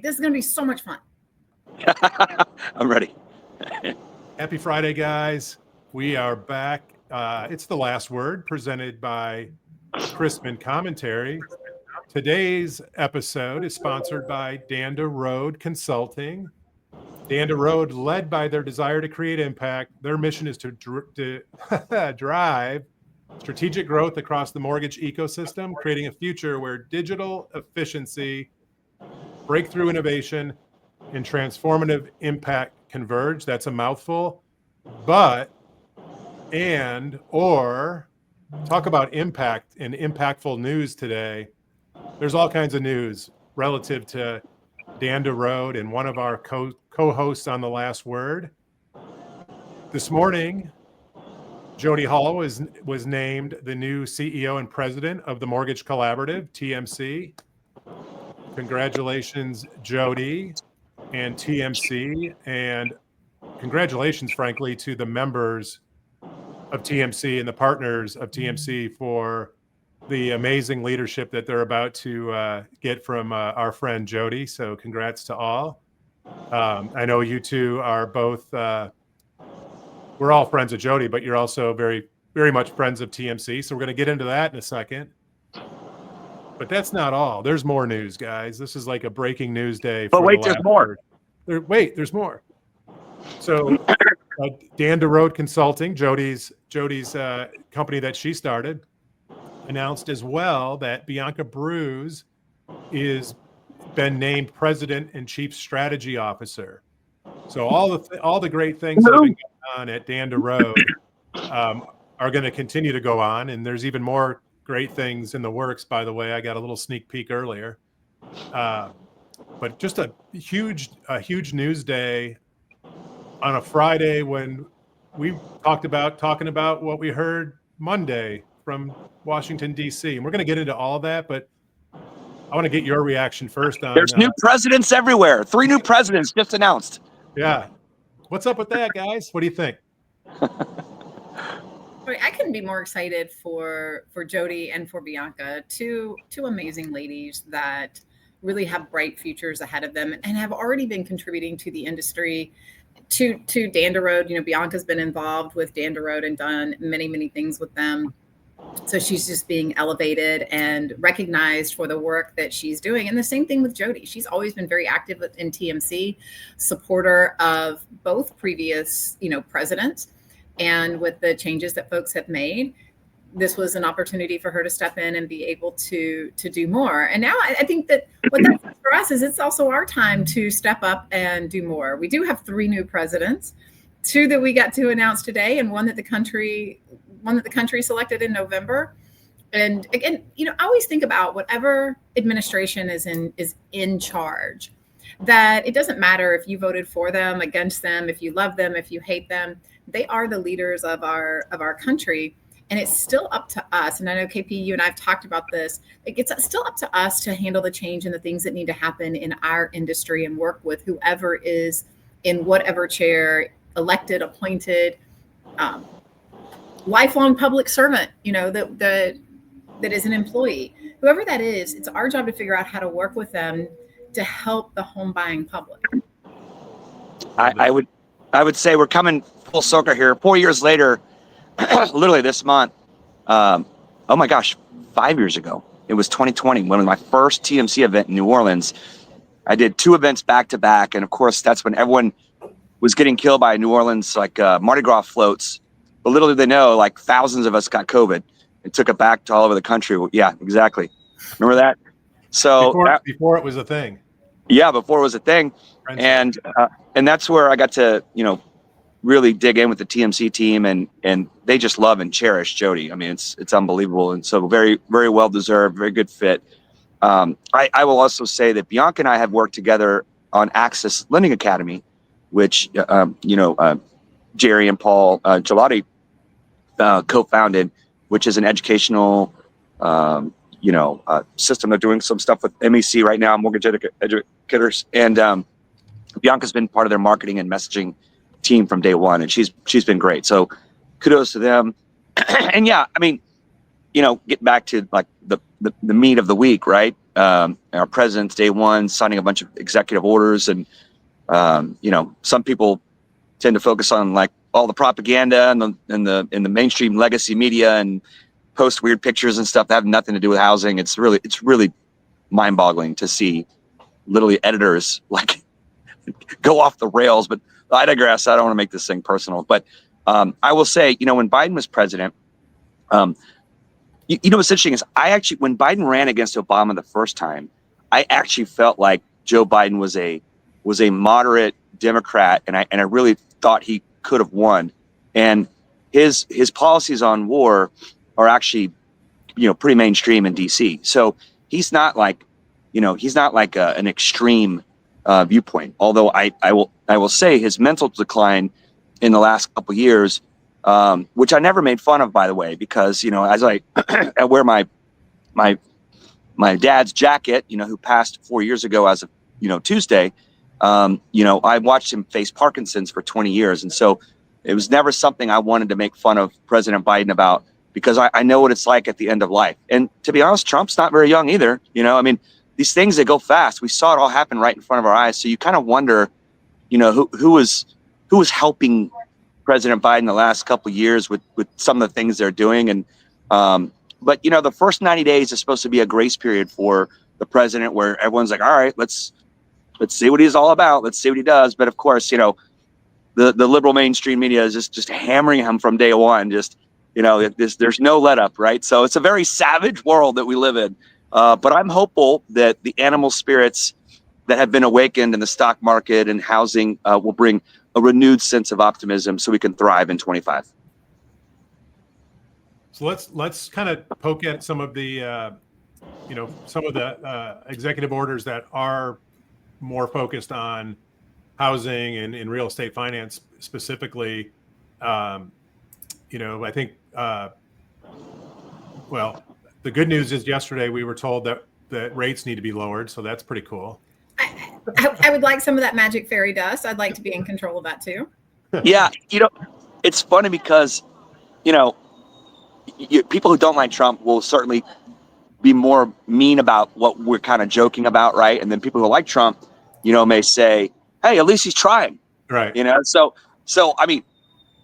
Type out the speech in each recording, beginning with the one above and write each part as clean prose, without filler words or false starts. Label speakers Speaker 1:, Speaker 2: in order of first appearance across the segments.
Speaker 1: this is going to be so much fun.
Speaker 2: I'm ready.
Speaker 3: Happy Friday, guys. We are back. It's The Last Word, presented by Crispin Commentary. Today's episode is sponsored by Danda Road Consulting. Danda Road, led by their desire to create impact, their mission is to drive strategic growth across the mortgage ecosystem, creating a future where digital efficiency, breakthrough innovation, and transformative impact converge. That's a mouthful. But, or talk about impact and impactful news today. There's all kinds of news relative to Danda Road and one of our co-hosts on The Last Word. This morning, Jodi Hall was named the new CEO and president of the Mortgage Collaborative, TMC. Congratulations, Jodi and TMC, and congratulations, frankly, to the members of TMC and the partners of TMC for the amazing leadership that they're about to get from our friend Jodi. So congrats to all. I know you two are both, we're all friends of Jodi, but you're also very, very much friends of TMC. So we're going to get into that in a second. But that's not all. There's more news, guys. This is like a breaking news day.
Speaker 2: But wait, there's more.
Speaker 3: There's more. So Danda Road Consulting, Jodi's company that she started, announced as well that Bianca Bruce is been named president and chief strategy officer. So all the great things that have been going on at Danda Road are going to continue to go on, and there's even more great things in the works. By the way, I got a little sneak peek earlier, but just a huge news day on a Friday when we talking about what we heard Monday from Washington, D.C. And we're going to get into all of that, but I want to get your reaction first on.
Speaker 2: There's new presidents everywhere. 3 new presidents just announced.
Speaker 3: Yeah. What's up with that, guys? What do you think?
Speaker 1: I couldn't be more excited for Jodi and for Bianca, two amazing ladies that really have bright futures ahead of them and have already been contributing to the industry, to Danda Road. You know, Bianca's been involved with Danda Road and done many, many things with them. So she's just being elevated and recognized for the work that she's doing. And the same thing with Jodi. She's always been very active in TMC, supporter of both previous, presidents. And with the changes that folks have made, this was an opportunity for her to step in and be able to do more. And now I think that what that says for us is it's also our time to step up and do more. We do have 3 new presidents, 2 that we got to announce today, and one that the country selected in November. And again, I always think about whatever administration is in charge, that it doesn't matter if you voted for them, against them, if you love them, if you hate them. They are the leaders of our country, and it's still up to us. And I know, KP, you and I have talked about this. It's still up to us to handle the change and the things that need to happen in our industry and work with whoever is in whatever chair, elected, appointed, lifelong public servant, that is an employee. Whoever that is, it's our job to figure out how to work with them to help the home buying public.
Speaker 2: I would say we're coming full circle here. 4 years later, literally this month. Oh my gosh, 5 years ago. It was 2020, one of my first TMC event in New Orleans. I did 2 events back to back, and of course, that's when everyone was getting killed by New Orleans, like Mardi Gras floats. But little did they know, like thousands of us got COVID and took it back to all over the country. Yeah, exactly. Remember that? So
Speaker 3: before it was a thing.
Speaker 2: Yeah, before it was a thing. And that's where I got to, really dig in with the TMC team, and they just love and cherish Jodi. I mean, it's unbelievable. And so very, very well deserved, very good fit. I will also say that Bianca and I have worked together on Access Lending Academy, which, Jerry and Paul Gelati co-founded, which is an educational, system. They're doing some stuff with MEC right now, mortgage educators. And Bianca's been part of their marketing and messaging team from day one, and she's been great. So kudos to them. And yeah, I mean, get back to like the meat of the week, right? Our president's day one signing a bunch of executive orders, and some people tend to focus on like all the propaganda and the mainstream legacy media and post weird pictures and stuff that have nothing to do with housing. It's really mind-boggling to see literally editors like go off the rails. But I digress. I don't want to make this thing personal, but I will say, when Biden was president, what's interesting is when Biden ran against Obama the first time, I actually felt like Joe Biden was a moderate Democrat, and I really thought he could have won. And his policies on war are actually, pretty mainstream in DC. So he's not like an extreme viewpoint. Although I will say his mental decline in the last couple of years, which I never made fun of, by the way, because as I wear my dad's jacket, who passed 4 years ago as of Tuesday, I watched him face Parkinson's for 20 years, and so it was never something I wanted to make fun of President Biden about, because I know what it's like at the end of life. And to be honest, Trump's not very young either. These things, they go fast. We saw it all happen right in front of our eyes. So you kind of wonder, who was helping President Biden the last couple of years with some of the things they're doing. And but the first 90 days is supposed to be a grace period for the president, where everyone's like, all right, let's see what he's all about. Let's see what he does. But of course, the liberal mainstream media is just hammering him from day one. Just there's no let up, right? So it's a very savage world that we live in. But I'm hopeful that the animal spirits that have been awakened in the stock market and housing will bring a renewed sense of optimism, so we can thrive in 25.
Speaker 3: So let's kind of poke at some of the executive orders that are more focused on housing and real estate finance specifically. I think the good news is yesterday we were told that rates need to be lowered, so that's pretty cool.
Speaker 1: I would like some of that magic fairy dust. I'd like to be in control of that too.
Speaker 2: Yeah, it's funny because people who don't like Trump will certainly be more mean about what we're kind of joking about, right? And then people who like Trump, may say, hey, at least he's trying,
Speaker 3: right?
Speaker 2: So I mean,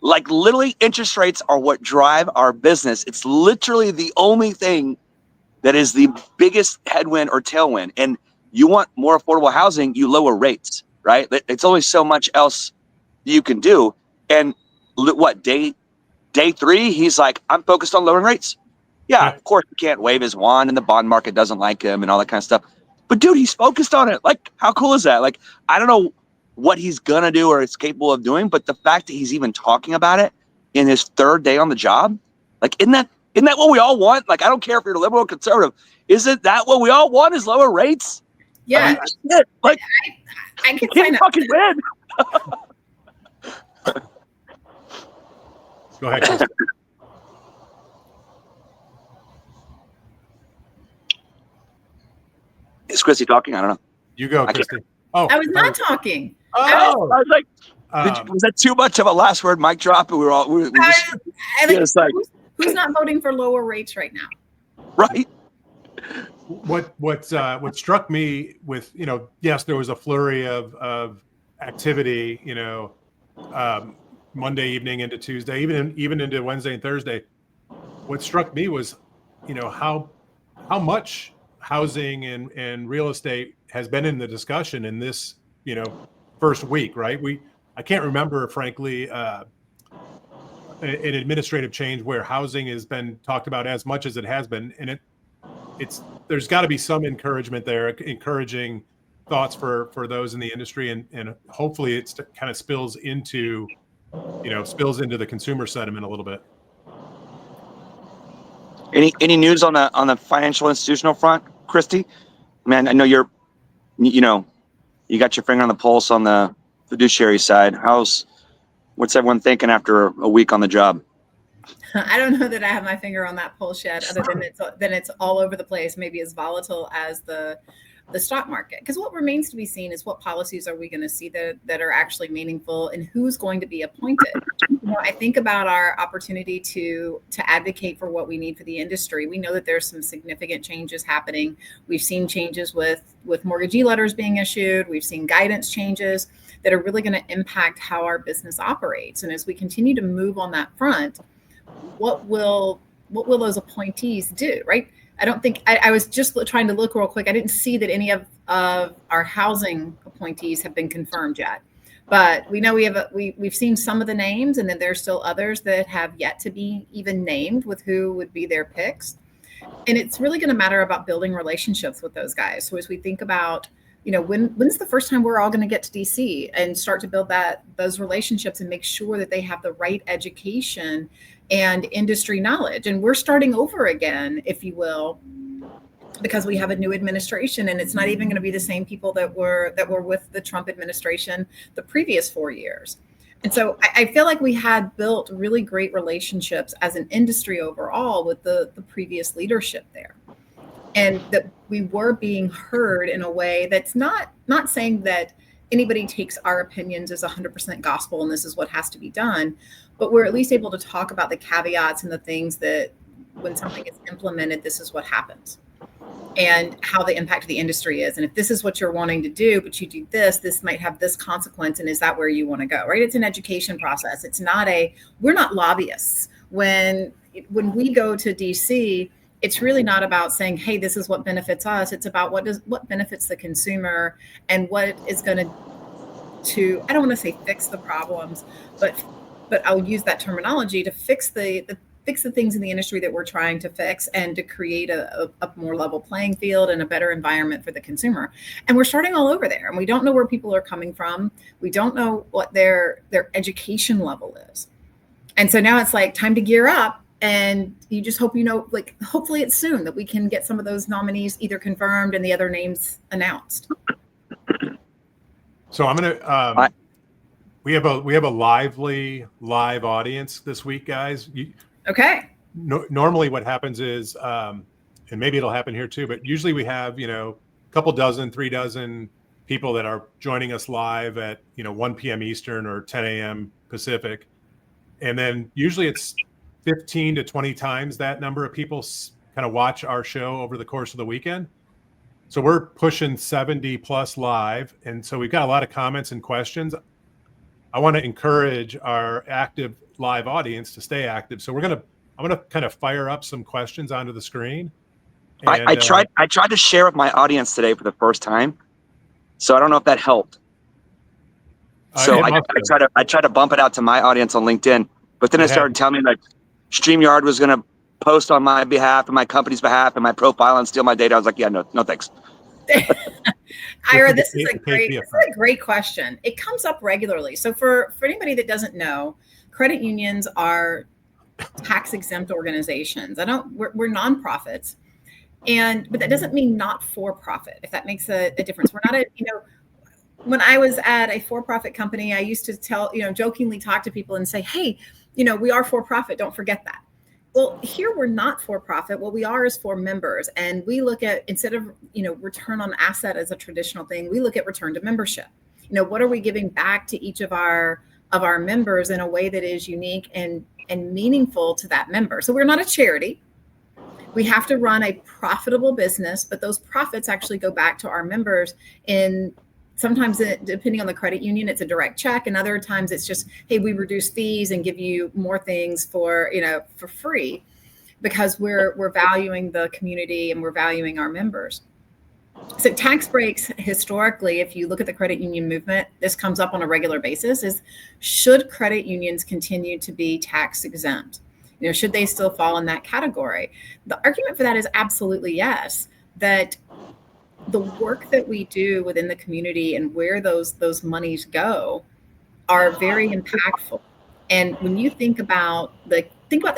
Speaker 2: like, literally interest rates are what drive our business. It's literally the only thing that is the biggest headwind or tailwind. And you want more affordable housing, you lower rates, right? It's only so much else you can do. And day 3, he's like, I'm focused on lowering rates. Yeah, of course he can't wave his wand and the bond market doesn't like him and all that kind of stuff. But dude, he's focused on it. Like, how cool is that? Like, I don't know what he's gonna do or is capable of doing, but the fact that he's even talking about it in his 3rd day on the job, like, isn't that what we all want? Like, I don't care if you're a liberal or conservative. Isn't that what we all want, is lower rates?
Speaker 1: Yeah.
Speaker 2: I
Speaker 1: can
Speaker 2: can't fucking win.
Speaker 3: Go ahead, Chris.
Speaker 2: Is Christy talking? I don't know.
Speaker 3: You go, Christy. Oh,
Speaker 1: I was not talking.
Speaker 3: Oh,
Speaker 2: I was like, was that too much of a last word mic drop? We just like,
Speaker 1: who's not voting for lower rates right now?
Speaker 2: Right.
Speaker 3: What struck me with, yes, there was a flurry of activity, Monday evening into Tuesday, even into Wednesday and Thursday. What struck me was, how much housing and real estate has been in the discussion in this, first week, right? I can't remember, frankly, an administrative change where housing has been talked about as much as it has been, and there's got to be some encouragement there, encouraging thoughts for those in the industry, and hopefully it's kind of spills into the consumer sentiment a little bit.
Speaker 2: Any news on the financial institutional front, Christy? Man, I know you got your finger on the pulse on the fiduciary side. What's everyone thinking after a week on the job?
Speaker 1: I don't know that I have my finger on that pulse yet, other than it's all over the place, maybe as volatile as the the stock market. Because what remains to be seen is what policies are we going to see that are actually meaningful, and who's going to be appointed. I think about our opportunity to advocate for what we need for the industry. We know that there's some significant changes happening. We've seen changes with mortgagee letters being issued. We've seen guidance changes that are really going to impact how our business operates. And as we continue to move on that front, what will those appointees do, right? I don't think, I was just trying to look real quick. I didn't see that any of our housing appointees have been confirmed yet. But we know we've seen some of the names, and then there's still others that have yet to be even named with who would be their picks. And it's really going to matter about building relationships with those guys. So as we think about, when's the first time we're all going to get to DC and start to build those relationships and make sure that they have the right education and industry knowledge. And we're starting over again, if you will, because we have a new administration, and it's not even going to be the same people that were with the Trump administration the previous 4 years. And so I feel like we had built really great relationships as an industry overall with the previous leadership there. And that we were being heard in a way that's not saying that anybody takes our opinions as 100% gospel and this is what has to be done, but we're at least able to talk about the caveats and the things that when something is implemented, this is what happens and how the impact of the industry is. And if this is what you're wanting to do, but you do this might have this consequence. And is that where you want to go? Right? It's an education process. It's not we're not lobbyists. When we go to DC, it's really not about saying, hey, this is what benefits us. It's about what benefits the consumer and what is going to, I don't want to say fix the problems, but I'll use that terminology to fix the things in the industry that we're trying to fix and to create a more level playing field and a better environment for the consumer. And we're starting all over there, and we don't know where people are coming from. We don't know what their education level is. And so now it's like time to gear up, and you just hope, hopefully it's soon that we can get some of those nominees either confirmed and the other names announced.
Speaker 3: So I'm going to, we have a lively live audience this week, guys.
Speaker 1: Okay.
Speaker 3: Normally what happens is, and maybe it'll happen here too, but usually we have, a couple dozen, 3 dozen people that are joining us live at, 1 p.m. Eastern or 10 a.m. Pacific. And then usually it's 15 to 20 times that number of people kind of watch our show over the course of the weekend. So we're pushing 70 plus live. And so we've got a lot of comments and questions. I want to encourage our active live audience to stay active. So I'm going to kind of fire up some questions onto the screen. And,
Speaker 2: I tried to share with my audience today for the first time. So I don't know if that helped. So I tried to bump it out to my audience on LinkedIn, but then it started telling me like StreamYard was going to post on my behalf and my company's behalf and my profile and steal my data. I was like, yeah, no thanks.
Speaker 1: Ira, this is a great question. It comes up regularly. So for anybody that doesn't know, credit unions are tax exempt organizations. We're nonprofits, but that doesn't mean not for profit, if that makes a difference. We're not when I was at a for-profit company, I used to jokingly talk to people and say, hey, we are for profit. Don't forget that. Well, here we're not for profit. What we are is for members. And we look at, instead of, return on asset as a traditional thing, we look at return to membership. What are we giving back to each of our members in a way that is unique and meaningful to that member? So we're not a charity. We have to run a profitable business, but those profits actually go back to our members sometimes depending on the credit union, it's a direct check. And other times it's just, hey, we reduce fees and give you more things for free because we're valuing the community and we're valuing our members. So tax breaks, historically, if you look at the credit union movement, this comes up on a regular basis, is should credit unions continue to be tax exempt? Should they still fall in that category? The argument for that is absolutely yes, that the work that we do within the community and where those monies go are very impactful. And when you think about the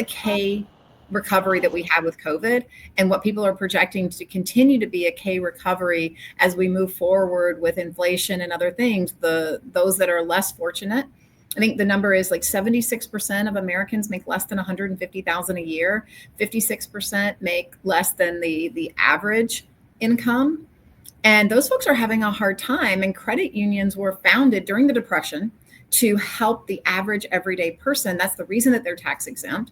Speaker 1: K recovery that we had with COVID and what people are projecting to continue to be a K recovery as we move forward with inflation and other things, those that are less fortunate, I think the number is like 76% of Americans make less than $150,000 a year. 56% make less than the average income. And those folks are having a hard time. And credit unions were founded during the Depression to help the average everyday person. That's the reason that they're tax exempt.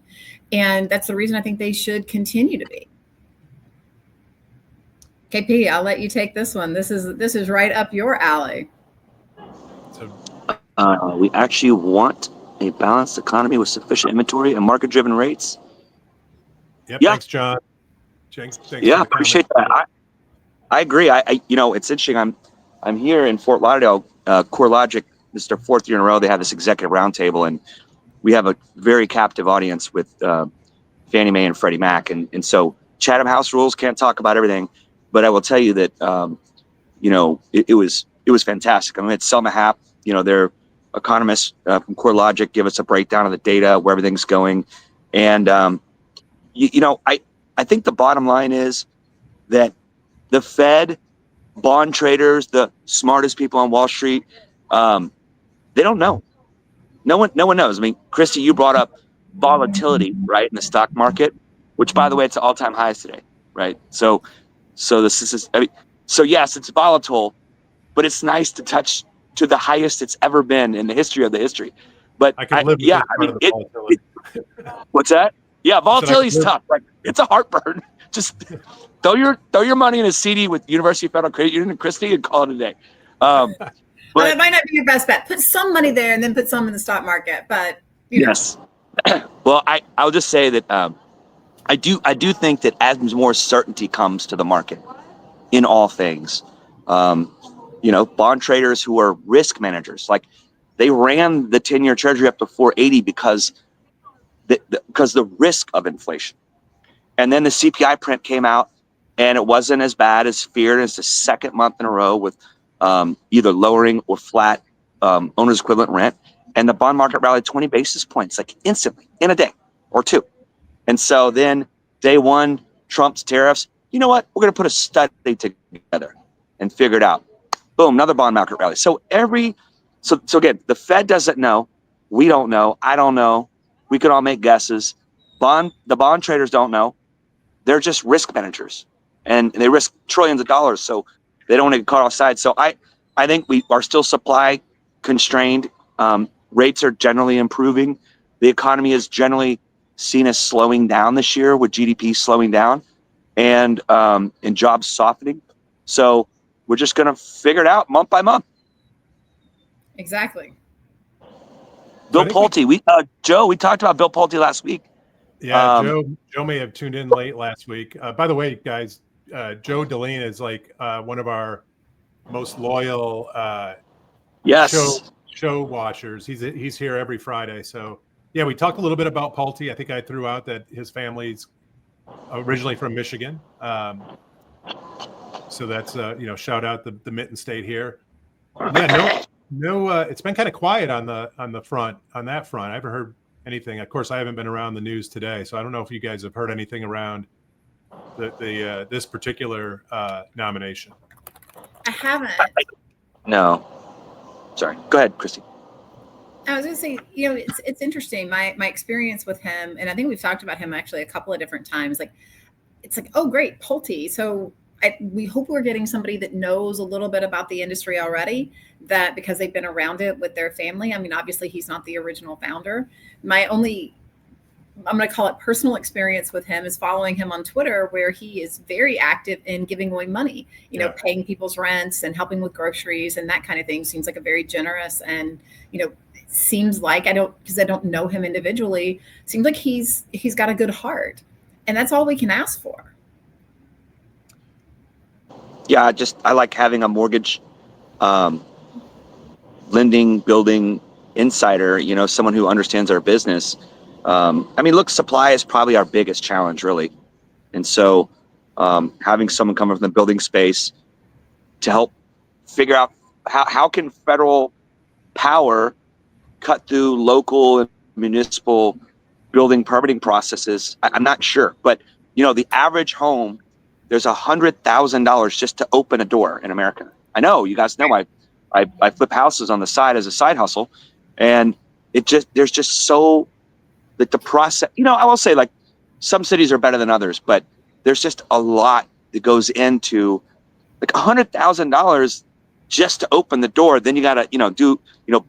Speaker 1: And that's the reason I think they should continue to be. KP, I'll let you take this one. This is right up your alley.
Speaker 2: We actually want a balanced economy with sufficient inventory and market-driven rates.
Speaker 3: Yep. Yeah. Thanks, John. Thanks
Speaker 2: yeah, appreciate that. I agree. It's interesting. I'm here in Fort Lauderdale. CoreLogic, this is their 4th year in a row. They have this executive roundtable, and we have a very captive audience with Fannie Mae and Freddie Mac, and so Chatham House rules, can't talk about everything, but I will tell you that it was fantastic. I mean, it's Selma Happ, their economists from CoreLogic give us a breakdown of the data, where everything's going, and I think the bottom line is that the Fed, bond traders, the smartest people on Wall Street, they don't know. No one knows. I mean, Christy, you brought up volatility, right, in the stock market, which, by the way, it's all-time highs today, right? So yes, it's volatile, but it's nice to touch to the highest it's ever been in the history of the history. But
Speaker 3: I can live with
Speaker 2: what's that? Yeah, volatility is tough. Like, it's a heartburn. Just throw your money in a CD with University of Federal Credit Union and Christy and call it a day.
Speaker 1: But it might not be your best bet. Put some money there and then put some in the stock market. But
Speaker 2: yes. Well, I'll just say that I do think that as more certainty comes to the market in all things, bond traders who are risk managers, like they ran the 10-year Treasury up to 480 because the risk of inflation. And then the CPI print came out, and it wasn't as bad as feared. It's the 2nd month in a row with either lowering or flat owner's equivalent rent. And the bond market rallied 20 basis points, like instantly, in a day or two. And so then day one, Trump's tariffs, you know what? We're going to put a study together and figure it out. Boom, another bond market rally. So again, the Fed doesn't know. We don't know. I don't know. We could all make guesses. The bond traders don't know. They're just risk managers, and they risk trillions of dollars. So they don't want to get caught offside. So I think we are still supply constrained. Rates are generally improving. The economy is generally seen as slowing down this year, with GDP slowing down and jobs softening. So we're just going to figure it out month by month.
Speaker 1: Exactly.
Speaker 2: Bill Pulte. We talked about Bill Pulte last week.
Speaker 3: Yeah, Joe may have tuned in late last week. By the way, guys, Joe Deline is like one of our most loyal show watchers. He's here every Friday. So yeah, we talked a little bit about Pulte. I think I threw out that his family's originally from Michigan. So that's shout out the Mitten State here. Yeah, no. It's been kind of quiet on that front. I haven't heard anything. Of course, I haven't been around the news today, so I don't know if you guys have heard anything around this particular nomination.
Speaker 1: I haven't.
Speaker 2: No. Sorry. Go ahead, Christy.
Speaker 1: I was going to say, it's interesting. My experience with him, and I think we've talked about him actually a couple of different times. Like, it's like, oh, great, Pulte. So we hope we're getting somebody that knows a little bit about the industry already, that because they've been around it with their family. I mean, obviously he's not the original founder. My only, I'm going to call it personal experience with him is following him on Twitter, where he is very active in giving away money, paying people's rents and helping with groceries and that kind of thing. Seems like a very generous and, seems like, because I don't know him individually, seems like he's got a good heart, and that's all we can ask for.
Speaker 2: Yeah, I like having a mortgage lending, building insider, someone who understands our business. Look, supply is probably our biggest challenge, really. And so having someone come from the building space to help figure out how can federal power cut through local and municipal building permitting processes. I'm not sure, but the average home, there's $100,000 just to open a door in America. I know, you guys know, I flip houses on the side as a side hustle, and there's just so the process. I will say, like, some cities are better than others, but there's just a lot that goes into like $100,000 just to open the door. Then you got to,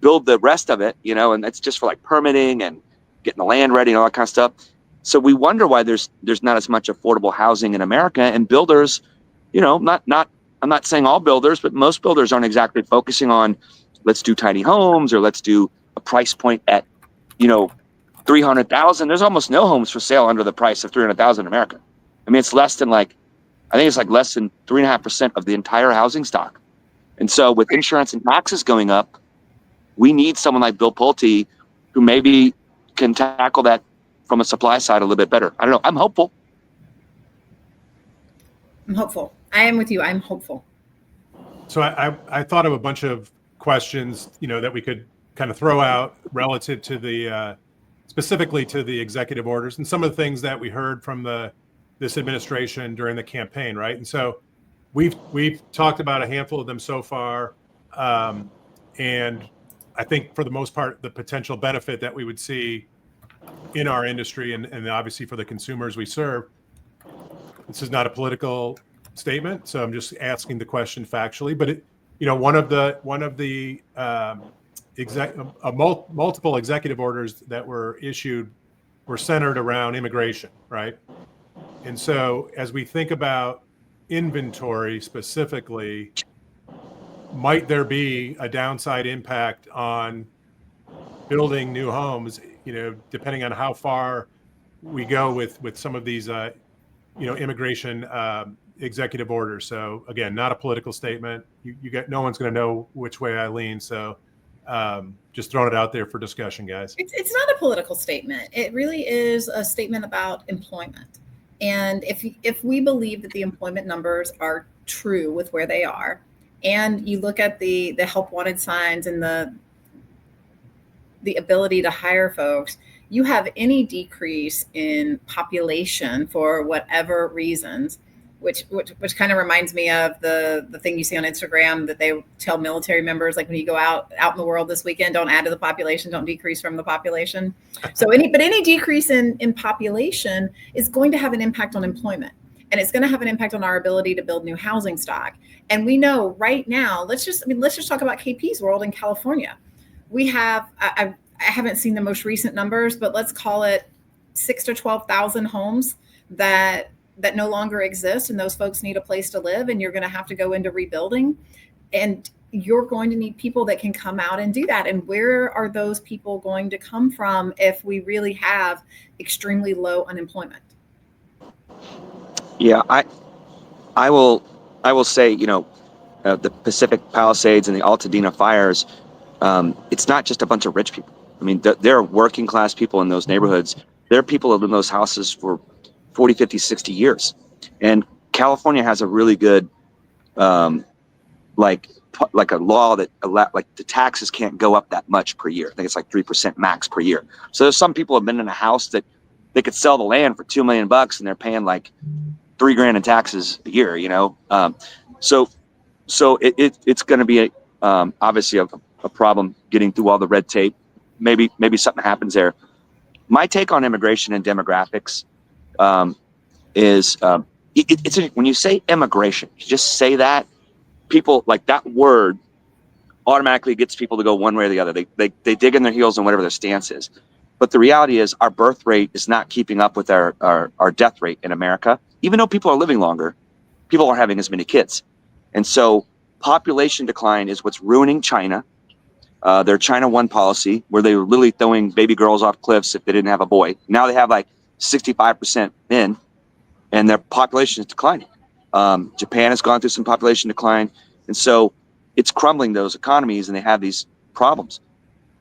Speaker 2: build the rest of it, and that's just for like permitting and getting the land ready and all that kind of stuff. So we wonder why there's not as much affordable housing in America, and builders, I'm not saying all builders, but most builders aren't exactly focusing on let's do tiny homes or let's do a price point at, 300,000. There's almost no homes for sale under the price of 300,000 in America. I mean, it's less than less than 3.5% of the entire housing stock. And so with insurance and taxes going up, we need someone like Bill Pulte who maybe can tackle that from a supply side a little bit better. I don't know. I'm hopeful.
Speaker 1: I am with you. I'm hopeful.
Speaker 3: So I thought of a bunch of questions, that we could kind of throw out relative to the specifically to the executive orders and some of the things that we heard from this administration during the campaign, right? And so we've talked about a handful of them so far, and I think for the most part, the potential benefit that we would see in our industry and obviously for the consumers we serve. This is not a political statement, so I'm just asking the question factually. But one of the multiple executive orders that were issued were centered around immigration, right? And so as we think about inventory specifically, might there be a downside impact on building new homes, depending on how far we go with some of these, immigration executive orders? So again, not a political statement. No one's going to know which way I lean. So just throwing it out there for discussion, guys.
Speaker 1: It's not a political statement. It really is a statement about employment. And if we believe that the employment numbers are true with where they are, and you look at the help wanted signs and the ability to hire folks, you have any decrease in population for whatever reasons, which kind of reminds me of the thing you see on Instagram that they tell military members, like when you go out in the world this weekend, don't add to the population, don't decrease from the population. So any decrease in population is going to have an impact on employment, and it's going to have an impact on our ability to build new housing stock. And we know right now, let's just talk about KP's world in California. We have, I haven't seen the most recent numbers, but let's call it 6,000 to 12,000 homes that no longer exist, and those folks need a place to live, and you're going to have to go into rebuilding, and you're going to need people that can come out and do that. And where are those people going to come from if we really have extremely low unemployment?
Speaker 2: Yeah, I will say, the Pacific Palisades and the Altadena fires, it's not just a bunch of rich people. I mean, there are working class people in those neighborhoods. There are people who live in those houses for 40, 50, 60 years. And California has a really good, like a law that like the taxes can't go up that much per year. I think it's like 3% max per year. So there's some people have been in a house that they could sell the land for $2 million and they're paying like $3,000 in taxes a year, So it's going to be obviously a problem getting through all the red tape. Maybe something happens there. My take on immigration and demographics is when you say immigration, you just say that, people like that word automatically gets people to go one way or the other. They dig in their heels on whatever their stance is. But the reality is our birth rate is not keeping up with our death rate in America. Even though people are living longer, people aren't having as many kids. And so population decline is what's ruining China. Their China One policy, where they were literally throwing baby girls off cliffs if they didn't have a boy. Now they have like 65% men, and their population is declining. Japan has gone through some population decline. And so it's crumbling those economies, and they have these problems.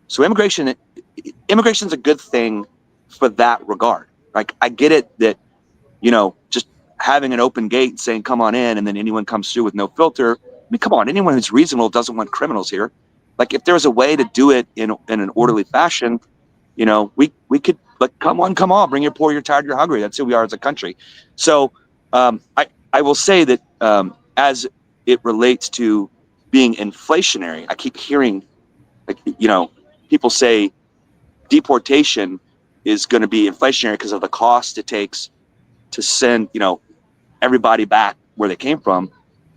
Speaker 2: So immigration is a good thing for that regard. Like, I get it that, just having an open gate and saying, come on in, and then anyone comes through with no filter. I mean, come on, anyone who's reasonable doesn't want criminals here. Like, if there's a way to do it in an orderly fashion, we could, like, come on, bring your poor, you're tired, you're hungry. That's who we are as a country. So I will say that as it relates to being inflationary, I keep hearing, people say deportation is going to be inflationary because of the cost it takes to send, everybody back where they came from.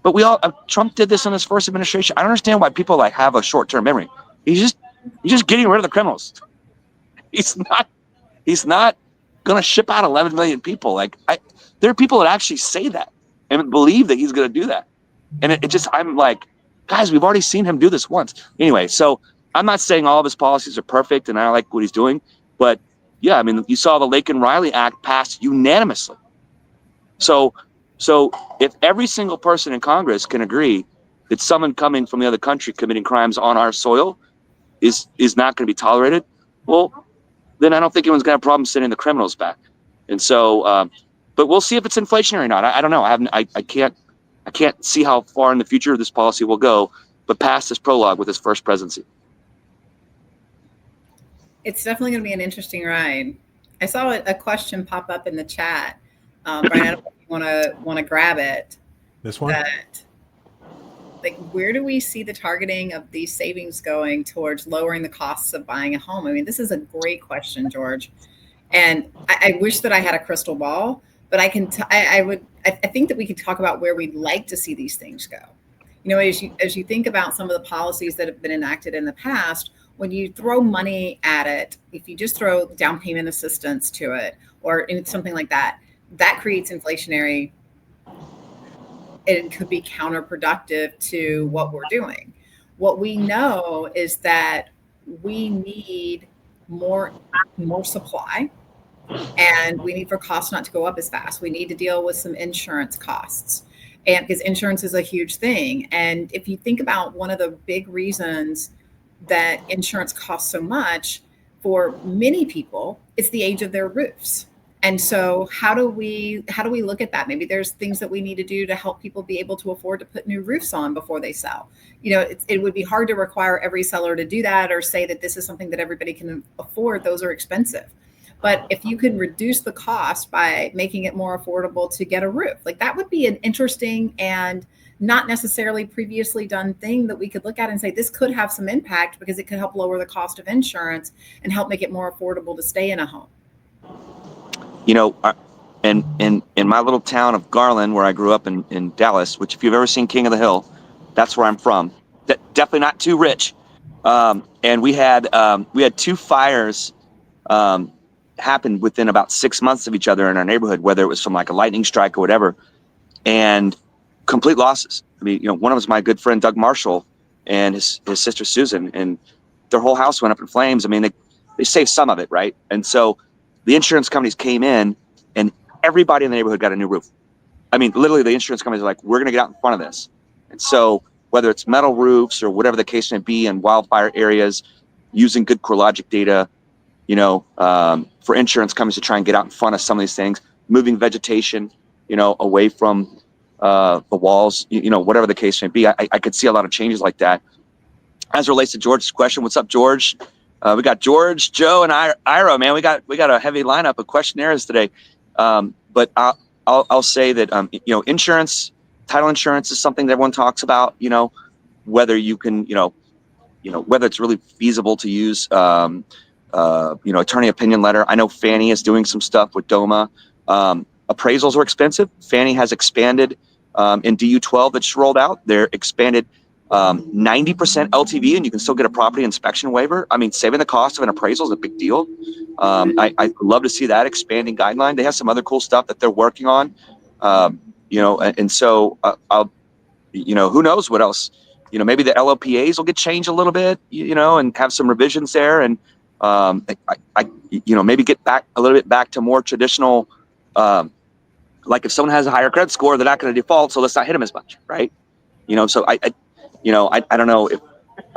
Speaker 2: But we all Trump did this in his first administration. I don't understand why people like have a short-term memory. He's just getting rid of the criminals. He's not going to ship out 11 million people. There are people that actually say that and believe that he's going to do that. And it just, I'm like, guys, we've already seen him do this once. Anyway, so I'm not saying all of his policies are perfect and I like what he's doing, but yeah, I mean, you saw the Laken Riley Act passed unanimously. So if every single person in Congress can agree that someone coming from the other country committing crimes on our soil is not going to be tolerated, well, then I don't think anyone's going to have a problem sending the criminals back. And so, but we'll see if it's inflationary or not. I don't know. I can't see how far in the future this policy will go, but past this prologue with his first presidency.
Speaker 1: It's definitely going to be an interesting ride. I saw a question pop up in the chat. Brian, I don't know if you want to grab it.
Speaker 3: This one?
Speaker 1: Like, where do we see the targeting of these savings going towards lowering the costs of buying a home? I mean, this is a great question, George. And I wish that I had a crystal ball, but I think that we could talk about where we'd like to see these things go. You know, as you think about some of the policies that have been enacted in the past, when you throw money at it, if you just throw down payment assistance to it or something like that, that creates inflationary. It could be counterproductive to what we're doing. What we know is that we need more supply, and we need for costs not to go up as fast. We need to deal with some insurance costs, and because insurance is a huge thing. And if you think about one of the big reasons that insurance costs so much for many people, it's the age of their roofs. And so how do we look at that? Maybe there's things that we need to do to help people be able to afford to put new roofs on before they sell. You know, it would be hard to require every seller to do that or say that this is something that everybody can afford. Those are expensive. But if you can reduce the cost by making it more affordable to get a roof, like that would be an interesting and not necessarily previously done thing that we could look at and say, this could have some impact because it could help lower the cost of insurance and help make it more affordable to stay in a home.
Speaker 2: You know, in my little town of Garland, where I grew up in Dallas, which if you've ever seen King of the Hill, that's where I'm from. Definitely not too rich. And we had 2 fires happen within about 6 months of each other in our neighborhood, whether it was from like a lightning strike or whatever, and complete losses. I mean, you know, one of them was my good friend Doug Marshall and his sister Susan, and their whole house went up in flames. I mean, they saved some of it, right? And so the insurance companies came in and everybody in the neighborhood got a new roof. I mean, literally the insurance companies are like, we're going to get out in front of this. And so whether it's metal roofs or whatever the case may be in wildfire areas, using good CoreLogic data, you know, for insurance companies to try and get out in front of some of these things, moving vegetation, you know, away from the walls, you know, whatever the case may be. I could see a lot of changes like that. As it relates to George's question, what's up, George? We got George, Joe, and Ira. Man, we got a heavy lineup of questionnaires today. But I'll say that you know, insurance, title insurance is something that everyone talks about. You know, whether you can, you know, whether it's really feasible to use, you know, attorney opinion letter. I know Fannie is doing some stuff with DOMA. Appraisals are expensive. Fannie has expanded in DU12 that just rolled out. They're expanded 90% LTV, and you can still get a property inspection waiver. I mean, saving the cost of an appraisal is a big deal. I love to see that expanding guideline. They have some other cool stuff that they're working on, you know, and so you know, who knows what else, you know, maybe the LLPAs will get changed a little bit, you know, and have some revisions there. And you know, maybe get back a little bit back to more traditional, like if someone has a higher credit score, they're not going to default, so let's not hit them as much, right? You know, so you know, I don't know if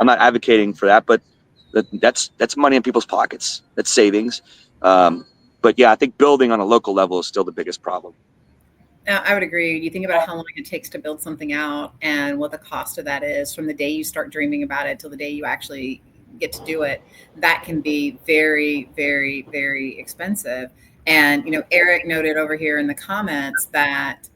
Speaker 2: I'm not advocating for that, but that's money in people's pockets. That's savings. But yeah, I think building on a local level is still the biggest problem.
Speaker 1: Now, I would agree. You think about how long it takes to build something out and what the cost of that is from the day you start dreaming about it till the day you actually get to do it. That can be very, very, very expensive. And, you know, Eric noted over here in the comments that,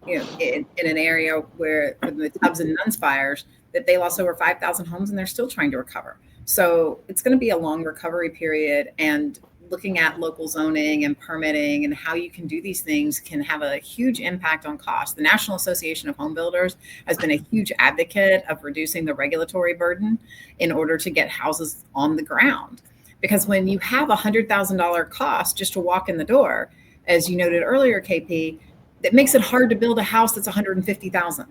Speaker 1: you know, in an area where the Tubbs and Nuns fires, that they lost over 5,000 homes and they're still trying to recover. So it's going to be a long recovery period. And looking at local zoning and permitting and how you can do these things can have a huge impact on cost. The National Association of Home Builders has been a huge advocate of reducing the regulatory burden in order to get houses on the ground. Because when you have $100,000 cost just to walk in the door, as you noted earlier, KP, that makes it hard to build a house that's $150,000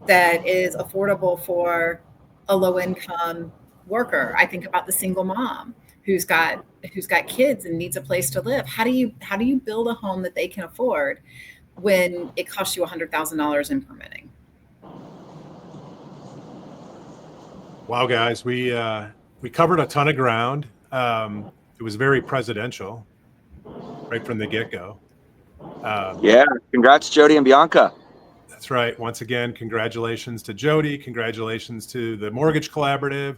Speaker 1: that is affordable for a low-income worker. I think about the single mom who's got kids and needs a place to live. How do you build a home that they can afford when it costs you $100,000 in permitting?
Speaker 3: Wow, guys, we covered a ton of ground. It was very presidential right from the get-go.
Speaker 2: Yeah, congrats, Jodi and Bianca.
Speaker 3: That's right. Once again, congratulations to Jodi. Congratulations to the Mortgage Collaborative.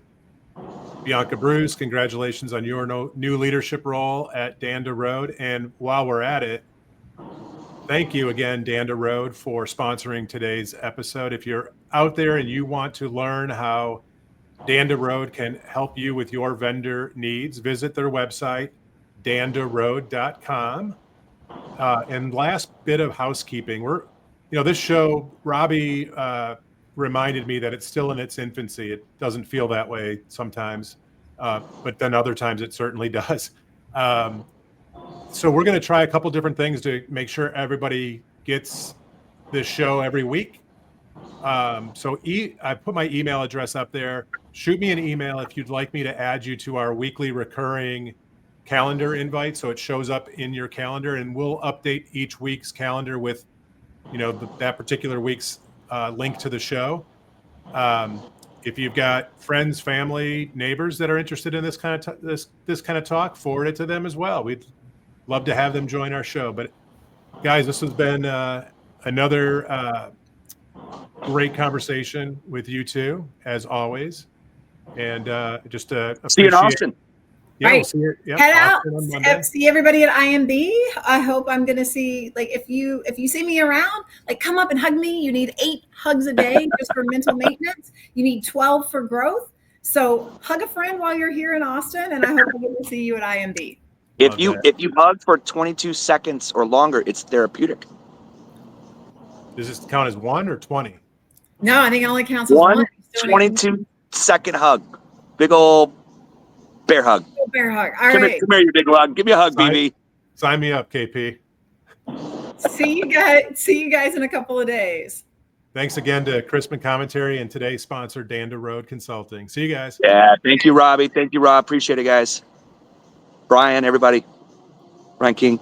Speaker 3: Bianca Bruce, congratulations on your new leadership role at Danda Road. And while we're at it, thank you again, Danda Road, for sponsoring today's episode. If you're out there and you want to learn how Danda Road can help you with your vendor needs, visit their website, dandaroad.com. And last bit of housekeeping, this show, Robbie reminded me that it's still in its infancy. It doesn't feel that way sometimes, but then other times it certainly does. So we're going to try a couple different things to make sure everybody gets this show every week. So I put my email address up there. Shoot me an email if you'd like me to add you to our weekly recurring calendar invite, so it shows up in your calendar, and we'll update each week's calendar with that particular week's link to the show. If you've got friends, family, neighbors that are interested in this kind of talk, forward it to them as well. We'd love to have them join our show. But guys, this has been another great conversation with you two, as always. And just
Speaker 2: see you in Austin.
Speaker 3: Yeah,
Speaker 1: right.
Speaker 3: We'll see you,
Speaker 1: head out, see everybody at IMB. I hope I'm going to see, if you see me around, come up and hug me. You need 8 hugs a day just for mental maintenance. You need 12 for growth. So hug a friend while you're here in Austin, and I hope I get to see you at IMB.
Speaker 2: If you hug for 22 seconds or longer, it's therapeutic.
Speaker 3: Does this count as 1 or 20?
Speaker 1: No, I think it only counts as 1.
Speaker 2: 22-second hug. Big old bear hug.
Speaker 1: Bear hug. All
Speaker 2: come
Speaker 1: right.
Speaker 2: Here, come here, you big hug. Give me a hug, BB.
Speaker 3: Sign me up, KP.
Speaker 1: See you guys in a couple of days.
Speaker 3: Thanks again to Crispin Commentary and today's sponsor, Danda Road Consulting. See you guys.
Speaker 2: Yeah, thank you, Robbie. Thank you, Rob. Appreciate it, guys. Brian, everybody. Brian King.